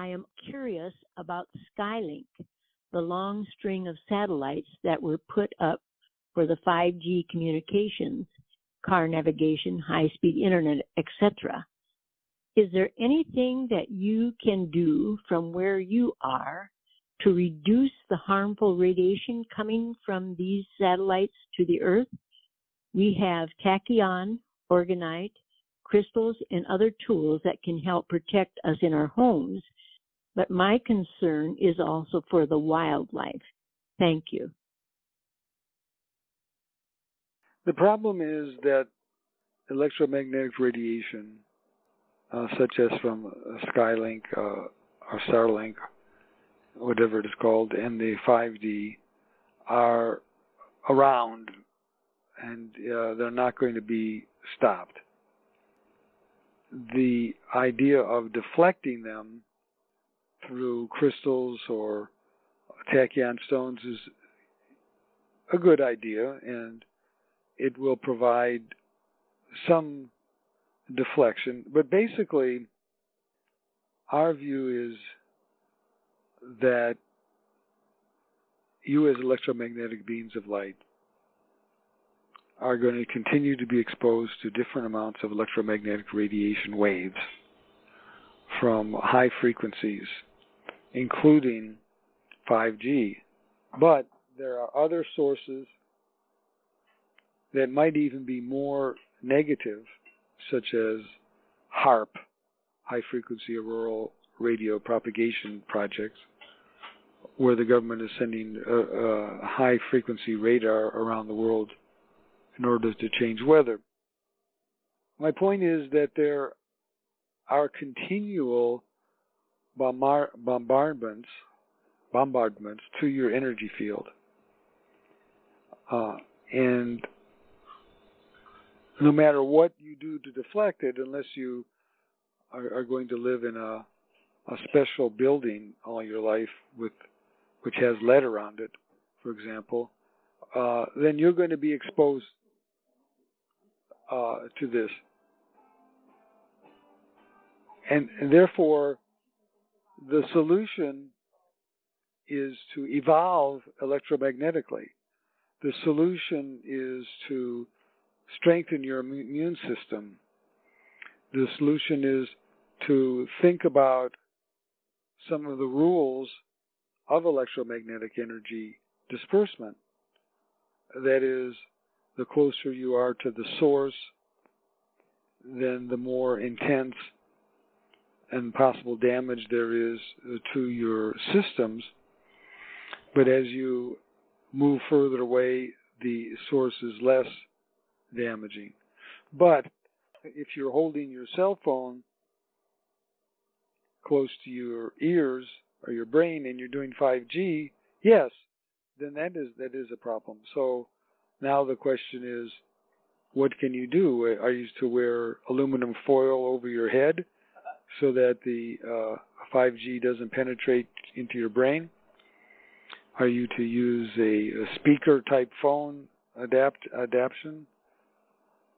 am curious about Skylink, the long string of satellites that were put up for the 5G communications, car navigation, high-speed internet, etc. Is there anything that you can do from where you are to reduce the harmful radiation coming from these satellites to the Earth? We have tachyon, orgonite, crystals, and other tools that can help protect us in our homes, but my concern is also for the wildlife. Thank you. The problem is that electromagnetic radiation, such as from Skylink or Starlink, whatever it is called, and the 5D, are around, and they're not going to be stopped. The idea of deflecting them through crystals or tachyon stones is a good idea, and it will provide some deflection. But basically, our view is that you as electromagnetic beings of light are going to continue to be exposed to different amounts of electromagnetic radiation waves from high frequencies, including 5G. But there are other sources that might even be more negative, such as HAARP, high-frequency auroral radio propagation projects, where the government is sending high-frequency radar around the world in order to change weather. My point is that there are continual bombardments to your energy field. And no matter what you do to deflect it, unless you are going to live in a special building all your life which has lead around it, for example, then you're going to be exposed to this. And therefore, the solution is to evolve electromagnetically. The solution is to strengthen your immune system. The solution is to think about some of the rules of electromagnetic energy disbursement. That is, the closer you are to the source, then the more intense and possible damage there is to your systems. But as you move further away, the source is less damaging. But if you're holding your cell phone close to your ears or your brain and you're doing 5G, yes, then that is a problem. So now the question is, what can you do? Are you to wear aluminum foil over your head so that the 5G doesn't penetrate into your brain? Are you to use a speaker-type phone adaptation?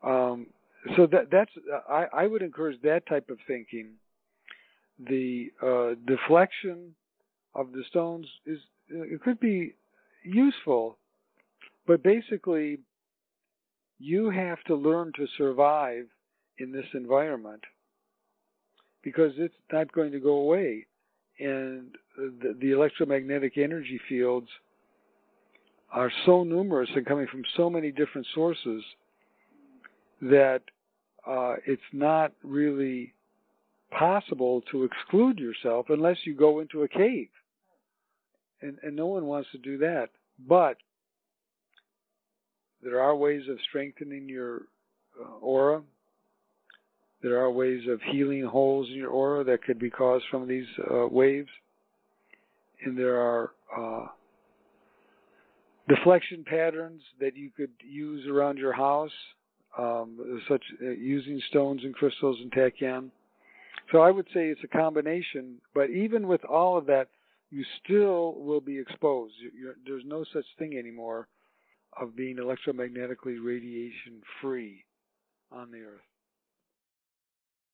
So that's I would encourage that type of thinking. The deflection of the stones it could be useful, but basically you have to learn to survive in this environment because it's not going to go away. And the electromagnetic energy fields are so numerous and coming from so many different sources that it's not really possible to exclude yourself unless you go into a cave. And no one wants to do that. But there are ways of strengthening your aura. There are ways of healing holes in your aura that could be caused from these waves. And there are deflection patterns that you could use around your house, such using stones and crystals and tachyon. So I would say it's a combination, but even with all of that, you still will be exposed. There's no such thing anymore of being electromagnetically radiation free on the Earth.